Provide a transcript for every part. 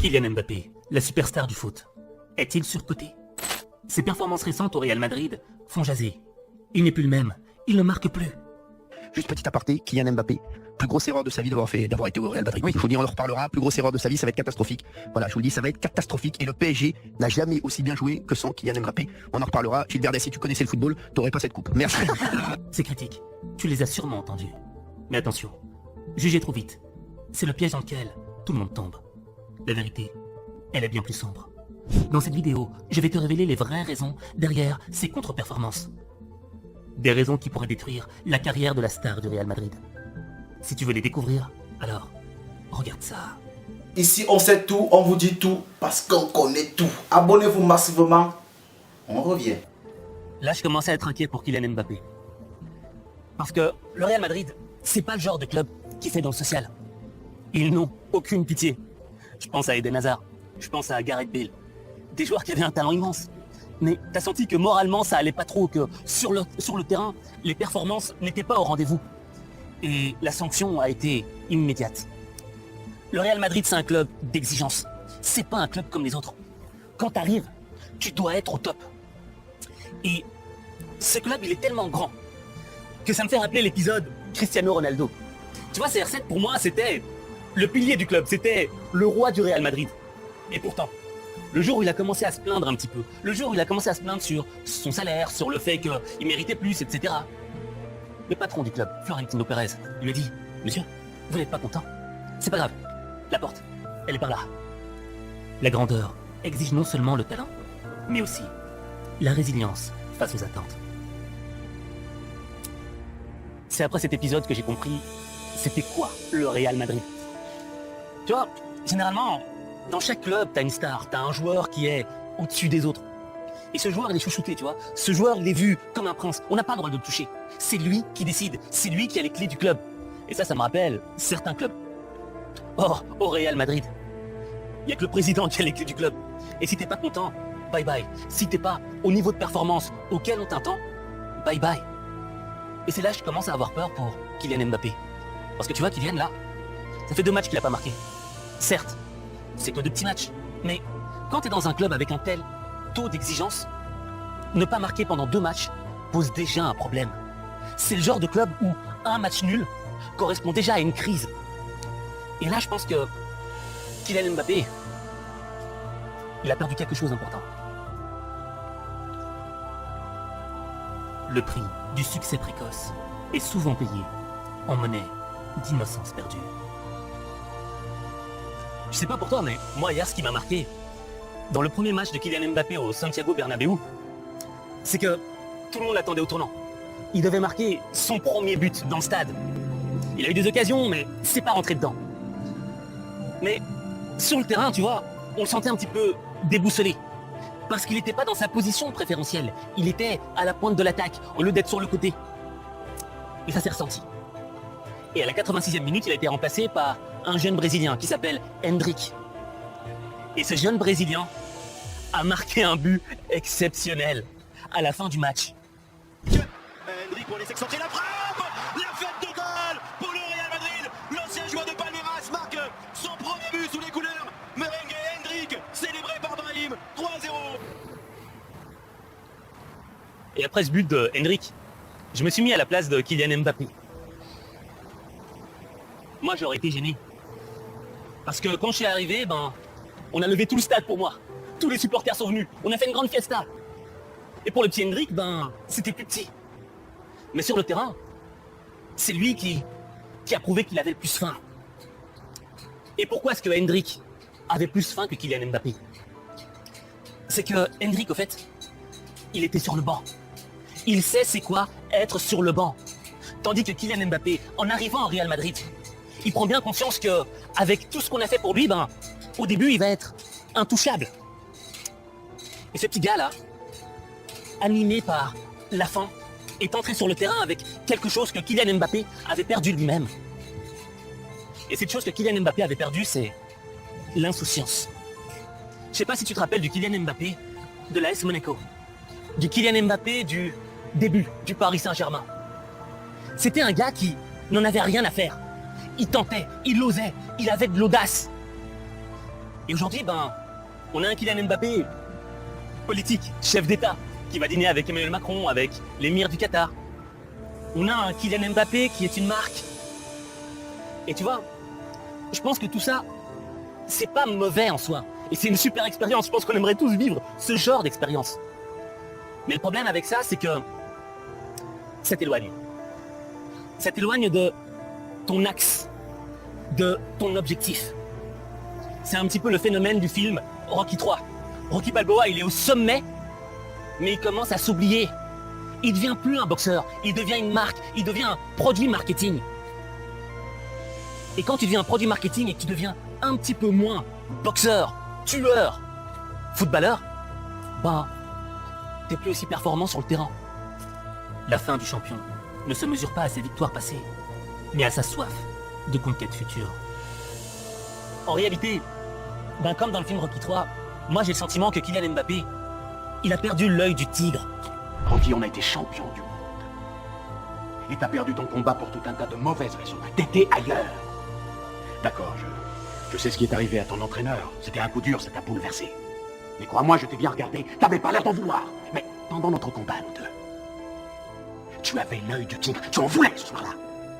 Kylian Mbappé, la superstar du foot, est-il surcoté? Ses performances récentes au Real Madrid font jaser. Il n'est plus le même, il ne marque plus. Juste petit aparté, Kylian Mbappé, plus grosse erreur de sa vie d'avoir été au Real Madrid. Oui, je vous le dis, on en reparlera, plus grosse erreur de sa vie, ça va être catastrophique. Voilà, je vous le dis, ça va être catastrophique. Et le PSG n'a jamais aussi bien joué que sans Kylian Mbappé. On en reparlera. Gilles Verdez, si tu connaissais le football, t'aurais pas cette coupe. Merci. Ces critiques, tu les as sûrement entendues. Mais attention, jugez trop vite. C'est le piège dans lequel tout le monde tombe. La vérité, elle est bien plus sombre. Dans cette vidéo, je vais te révéler les vraies raisons derrière ces contre-performances. Des raisons qui pourraient détruire la carrière de la star du Real Madrid. Si tu veux les découvrir, alors regarde ça. Ici, on sait tout, on vous dit tout, parce qu'on connaît tout. Abonnez-vous massivement, on revient. Là, je commençais à être inquiet pour Kylian Mbappé. Parce que le Real Madrid, c'est pas le genre de club qui fait dans le social. Ils n'ont aucune pitié. Je pense à Eden Hazard, je pense à Gareth Bale. Des joueurs qui avaient un talent immense. Mais t'as senti que moralement ça allait pas trop, que sur le terrain, les performances n'étaient pas au rendez-vous. Et la sanction a été immédiate. Le Real Madrid, c'est un club d'exigence. C'est pas un club comme les autres. Quand t'arrives, tu dois être au top. Et ce club, il est tellement grand que ça me fait rappeler l'épisode Cristiano Ronaldo. Tu vois, CR7 pour moi, c'était le pilier du club, c'était le roi du Real Madrid. Et pourtant, le jour où il a commencé à se plaindre un petit peu, le jour où il a commencé à se plaindre sur son salaire, sur le fait qu'il méritait plus, etc., le patron du club, Florentino Pérez, il lui a dit « Monsieur, vous n'êtes pas content? C'est pas grave, la porte, elle est par là. » La grandeur exige non seulement le talent, mais aussi la résilience face aux attentes. C'est après cet épisode que j'ai compris c'était quoi le Real Madrid. Tu vois, généralement, dans chaque club, t'as une star, t'as un joueur qui est au-dessus des autres. Et ce joueur, il est chouchouté, tu vois. Ce joueur, il est vu comme un prince. On n'a pas le droit de le toucher. C'est lui qui décide. C'est lui qui a les clés du club. Et ça me rappelle certains clubs. Or, au Real Madrid, il n'y a que le président qui a les clés du club. Et si t'es pas content, bye bye. Si t'es pas au niveau de performance auquel on t'attend, bye bye. Et c'est là que je commence à avoir peur pour Kylian Mbappé. Parce que tu vois, Kylian, là, ça fait 2 matchs qu'il n'a pas marqué. Certes, c'est que 2 petits matchs. Mais quand tu es dans un club avec un tel taux d'exigence, ne pas marquer pendant 2 matchs pose déjà un problème. C'est le genre de club où un match nul correspond déjà à une crise. Et là, je pense que Kylian Mbappé, il a perdu quelque chose d'important. Le prix du succès précoce est souvent payé en monnaie d'innocence perdue. Je sais pas pour toi, mais moi hier, ce qui m'a marqué dans le premier match de Kylian Mbappé au Santiago Bernabéu, c'est que tout le monde l'attendait au tournant. Il devait marquer son premier but dans le stade. Il a eu des occasions, mais c'est pas rentré dedans. Mais sur le terrain, tu vois, on le sentait un petit peu déboussolé. Parce qu'il n'était pas dans sa position préférentielle. Il était à la pointe de l'attaque, au lieu d'être sur le côté. Et ça s'est ressenti. Et à la 86e minute, il a été remplacé par un jeune Brésilien qui s'appelle Endrick. Et ce jeune Brésilien a marqué un but exceptionnel à la fin du match. Endrick pour laisser centrer la frappe. La fête de goal pour le Real Madrid. L'ancien joueur de Palmeiras marque son premier but sous les couleurs merengue. Endrick, célébré par Brahim, 3-0. Et après ce but de Endrick, je me suis mis à la place de Kylian Mbappé. Moi, j'aurais été gêné. Parce que quand je suis arrivé, on a levé tout le stade pour moi. Tous les supporters sont venus. On a fait une grande fiesta. Et pour le petit Endrick, c'était plus petit. Mais sur le terrain, c'est lui qui a prouvé qu'il avait le plus faim. Et pourquoi est-ce que Endrick avait plus faim que Kylian Mbappé? C'est que Endrick, au fait, il était sur le banc. Il sait c'est quoi être sur le banc. Tandis que Kylian Mbappé, en arrivant au Real Madrid, il prend bien conscience que avec tout ce qu'on a fait pour lui, au début, il va être intouchable. Et ce petit gars-là, animé par la faim, est entré sur le terrain avec quelque chose que Kylian Mbappé avait perdu lui-même. Et cette chose que Kylian Mbappé avait perdue, c'est l'insouciance. Je sais pas si tu te rappelles du Kylian Mbappé de l'AS Monaco, du Kylian Mbappé du début du Paris Saint-Germain. C'était un gars qui n'en avait rien à faire. Il tentait, il osait, il avait de l'audace. Et aujourd'hui, on a un Kylian Mbappé politique, chef d'État, qui va dîner avec Emmanuel Macron, avec l'émir du Qatar. On a un Kylian Mbappé qui est une marque. Et tu vois, je pense que tout ça, c'est pas mauvais en soi. Et c'est une super expérience. Je pense qu'on aimerait tous vivre ce genre d'expérience. Mais le problème avec ça, c'est que ça t'éloigne. Ça t'éloigne de ton axe, de ton objectif. C'est un petit peu le phénomène du film Rocky III. Rocky Balboa, il est au sommet, mais il commence à s'oublier. Il ne devient plus un boxeur, il devient une marque, il devient un produit marketing. Et quand tu deviens un produit marketing et que tu deviens un petit peu moins boxeur, tueur, footballeur, t'es plus aussi performant sur le terrain. La fin du champion ne se mesure pas à ses victoires passées, mais à sa soif de conquête future. En réalité, comme dans le film Rocky III, moi j'ai le sentiment que Kylian Mbappé, il a perdu l'œil du tigre. Rocky, on a été champion du monde. Et t'as perdu ton combat pour tout un tas de mauvaises raisons. T'étais ailleurs. D'accord, je sais ce qui est arrivé à ton entraîneur. C'était un coup dur, ça t'a bouleversé. Mais crois-moi, je t'ai bien regardé. T'avais pas l'air d'en vouloir. Mais pendant notre combat, nous deux, tu avais l'œil du tigre. Tu en voulais ce soir-là.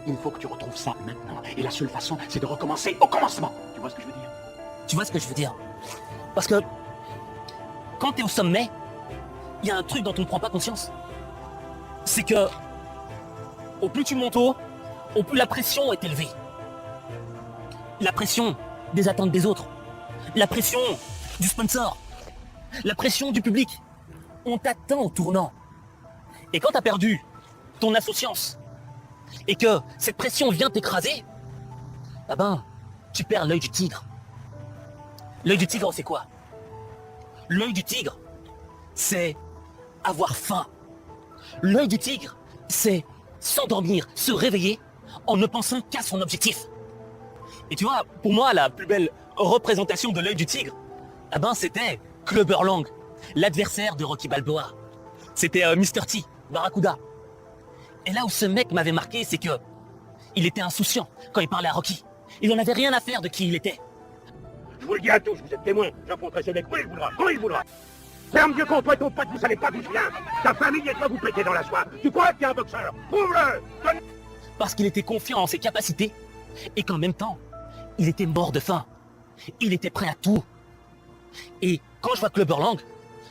Il faut que tu retrouves ça maintenant. Et la seule façon, c'est de recommencer au commencement. Tu vois ce que je veux dire? Tu vois ce que je veux dire? Parce que quand t'es au sommet, il y a un truc dont on ne prend pas conscience. C'est que au plus tu montes haut, au plus la pression est élevée. La pression des attentes des autres. La pression du sponsor. La pression du public. On t'attend au tournant. Et quand t'as perdu ton insouciance et que cette pression vient t'écraser, tu perds l'œil du tigre. L'œil du tigre, c'est quoi? L'œil du tigre, c'est avoir faim. L'œil du tigre, c'est s'endormir, se réveiller en ne pensant qu'à son objectif. Et tu vois, pour moi, la plus belle représentation de l'œil du tigre, c'était Clubber Lang, l'adversaire de Rocky Balboa. C'était Mr. T, Barracuda. Et là où ce mec m'avait marqué, c'est que il était insouciant quand il parlait à Rocky. Il n'en avait rien à faire de qui il était. Je vous le dis à tous, vous êtes témoins. J'affronterai ce mec quand il voudra, quand il voudra. Ferme Dieu contre toi et ton pote, vous savez pas d'où je viens. Ta famille est toi vous péter dans la soie. Tu crois que t'es un boxeur? Prouve-le. Parce qu'il était confiant en ses capacités et qu'en même temps, il était mort de faim. Il était prêt à tout. Et quand je vois Clubber Lang,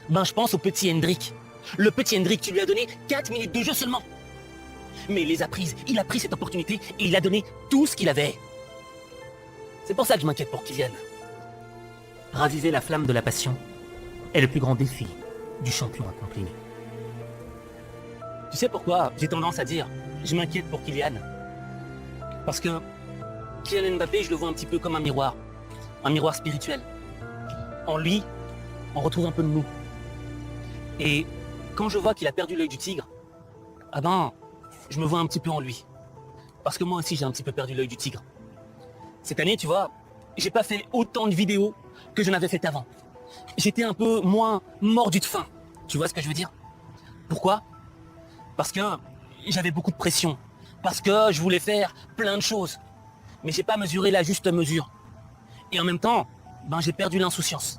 je pense au petit Hendrik. Le petit Hendrik, tu lui as donné 4 minutes de jeu seulement. Mais il les a prises, il a pris cette opportunité et il a donné tout ce qu'il avait. C'est pour ça que je m'inquiète pour Kylian. Raviver la flamme de la passion est le plus grand défi du champion accompli. Tu sais pourquoi j'ai tendance à dire je m'inquiète pour Kylian? Parce que Kylian Mbappé, je le vois un petit peu comme un miroir spirituel. En lui, on retrouve un peu de nous. Et quand je vois qu'il a perdu l'œil du tigre, je me vois un petit peu en lui. Parce que moi aussi, j'ai un petit peu perdu l'œil du tigre. Cette année, tu vois, j'ai pas fait autant de vidéos que je n'avais fait avant. J'étais un peu moins mordu de faim. Tu vois ce que je veux dire? Pourquoi? Parce que j'avais beaucoup de pression. Parce que je voulais faire plein de choses. Mais j'ai pas mesuré la juste mesure. Et en même temps, j'ai perdu l'insouciance.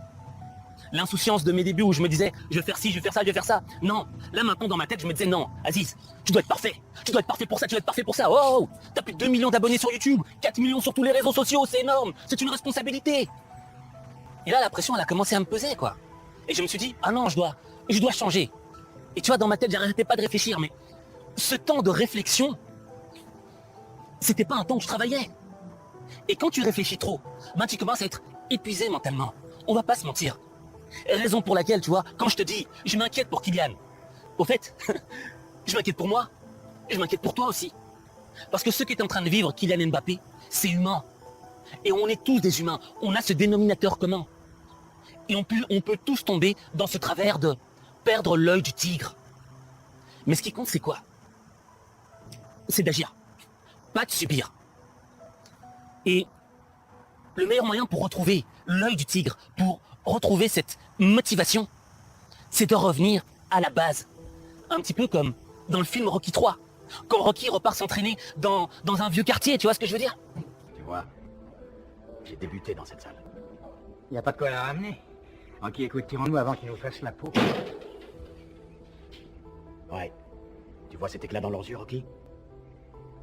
L'insouciance de mes débuts où je me disais, je vais faire ci, je vais faire ça, je vais faire ça. Non, là maintenant dans ma tête, je me disais, non, Aziz, tu dois être parfait. Tu dois être parfait pour ça, tu dois être parfait pour ça. Oh, t'as plus de 2 millions d'abonnés sur YouTube, 4 millions sur tous les réseaux sociaux, c'est énorme, c'est une responsabilité. Et là, la pression, elle a commencé à me peser, quoi. Et je me suis dit, non, je dois changer. Et tu vois, dans ma tête, j'arrêtais pas de réfléchir, mais ce temps de réflexion, c'était pas un temps que je travaillais. Et quand tu réfléchis trop, tu commences à être épuisé mentalement. On va pas se mentir. Raison pour laquelle, tu vois, quand je te dis, je m'inquiète pour Kylian, au fait, je m'inquiète pour moi, et je m'inquiète pour toi aussi. Parce que ce qu'est en train de vivre Kylian Mbappé, c'est humain. Et on est tous des humains, on a ce dénominateur commun. Et on peut tous tomber dans ce travers de perdre l'œil du tigre. Mais ce qui compte, c'est quoi? C'est d'agir, pas de subir. Et le meilleur moyen pour retrouver l'œil du tigre, pour retrouver cette motivation, c'est de revenir à la base. Un petit peu comme dans le film Rocky III, quand Rocky repart s'entraîner dans un vieux quartier, tu vois ce que je veux dire? Tu vois, j'ai débuté dans cette salle. Y a pas de quoi la ramener. Ok, écoute, tirons-nous avant qu'ils nous fassent la peau. Ouais. Tu vois cet éclat dans leurs yeux, Rocky?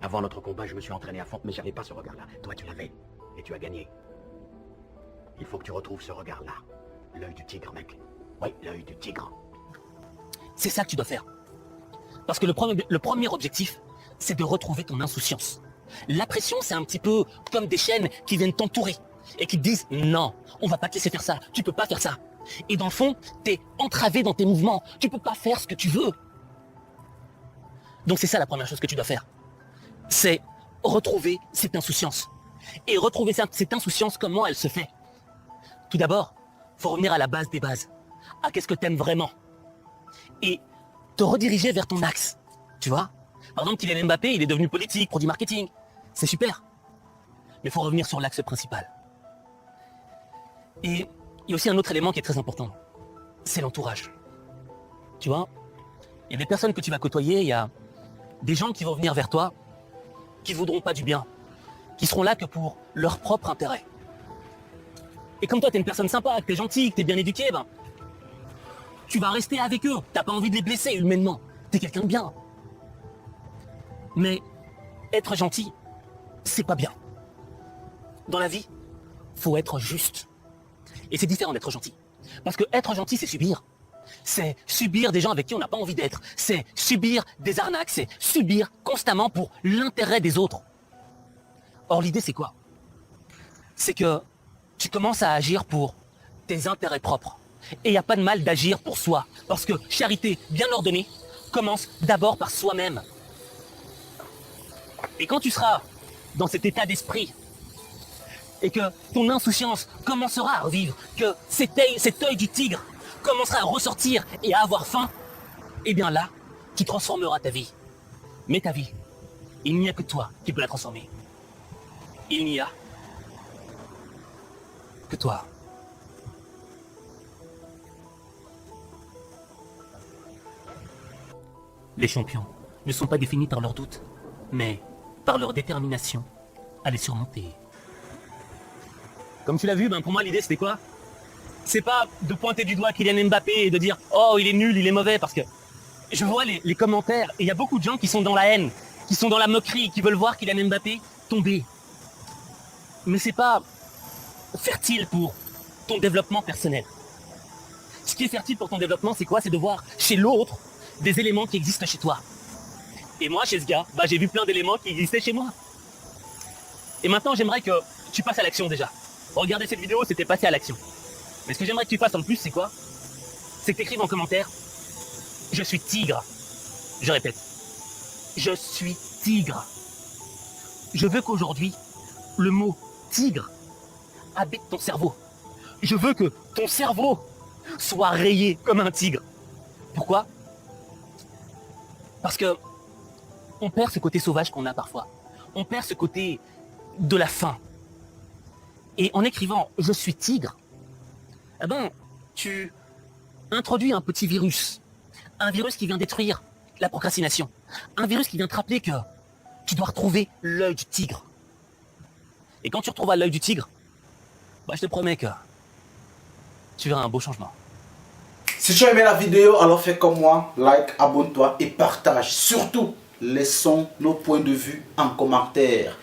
Avant notre combat, je me suis entraîné à fond, mais j'avais pas ce regard-là. Toi, tu l'avais. Et tu as gagné. Il faut que tu retrouves ce regard-là. L'œil du tigre, mec. Oui, l'œil du tigre. C'est ça que tu dois faire. Parce que le premier objectif, c'est de retrouver ton insouciance. La pression, c'est un petit peu comme des chaînes qui viennent t'entourer et qui te disent « Non, on va pas te laisser faire ça, tu peux pas faire ça. » Et dans le fond, t'es entravé dans tes mouvements, tu peux pas faire ce que tu veux. Donc c'est ça la première chose que tu dois faire. C'est retrouver cette insouciance. Et retrouver cette insouciance, comment elle se fait? Tout d'abord, faut revenir à la base des bases. À qu'est-ce que t'aimes vraiment? Et te rediriger vers ton axe. Tu vois? Par exemple, Kylian Mbappé, il est devenu politique, produit marketing. C'est super. Mais il faut revenir sur l'axe principal. Et il y a aussi un autre élément qui est très important. C'est l'entourage. Tu vois? Il y a des personnes que tu vas côtoyer, il y a des gens qui vont venir vers toi, qui ne voudront pas du bien, qui seront là que pour leur propre intérêt. Et comme toi, tu es une personne sympa, que tu es gentil, que tu es bien éduqué, ben, tu vas rester avec eux. T'as pas envie de les blesser humainement. Tu es quelqu'un de bien. Mais être gentil, c'est pas bien. Dans la vie, faut être juste. Et c'est différent d'être gentil. Parce que être gentil, c'est subir. C'est subir des gens avec qui on n'a pas envie d'être. C'est subir des arnaques. C'est subir constamment pour l'intérêt des autres. Or, l'idée, c'est quoi? C'est que tu commences à agir pour tes intérêts propres. Et il n'y a pas de mal d'agir pour soi. Parce que charité bien ordonnée commence d'abord par soi-même. Et quand tu seras dans cet état d'esprit, et que ton insouciance commencera à revivre, que cet œil du tigre commencera à ressortir et à avoir faim, eh bien là, tu transformeras ta vie. Mais ta vie, il n'y a que toi qui peux la transformer. Il n'y a que toi. Les champions ne sont pas définis par leurs doutes, mais par leur détermination à les surmonter. Comme tu l'as vu, ben pour moi l'idée c'était quoi? C'est pas de pointer du doigt Kylian Mbappé et de dire « Oh, il est nul, il est mauvais », parce que je vois les commentaires et il y a beaucoup de gens qui sont dans la haine, qui sont dans la moquerie, qui veulent voir Kylian Mbappé tomber. Mais c'est pas fertile pour ton développement personnel. Ce qui est fertile pour ton développement, c'est quoi? C'est de voir chez l'autre des éléments qui existent chez toi. Et moi, chez ce gars, bah, j'ai vu plein d'éléments qui existaient chez moi. Et maintenant, j'aimerais que tu passes à l'action déjà. Regarder cette vidéo, c'était passer à l'action. Mais ce que j'aimerais que tu fasses en plus, c'est quoi? C'est que tu écrives en commentaire « Je suis tigre ». Je répète. Je suis tigre. Je veux qu'aujourd'hui, le mot tigre habite ton cerveau. Je veux que ton cerveau soit rayé comme un tigre. Pourquoi? Parce que on perd ce côté sauvage qu'on a parfois. On perd ce côté de la faim. Et en écrivant « Je suis tigre », eh ben, tu introduis un petit virus. Un virus qui vient détruire la procrastination. Un virus qui vient te rappeler que tu dois retrouver l'œil du tigre. Et quand tu retrouveras l'œil du tigre, bah, je te promets que tu verras un beau changement. Si tu as aimé la vidéo, alors fais comme moi, like, abonne-toi et partage. Surtout, laissons nos points de vue en commentaire.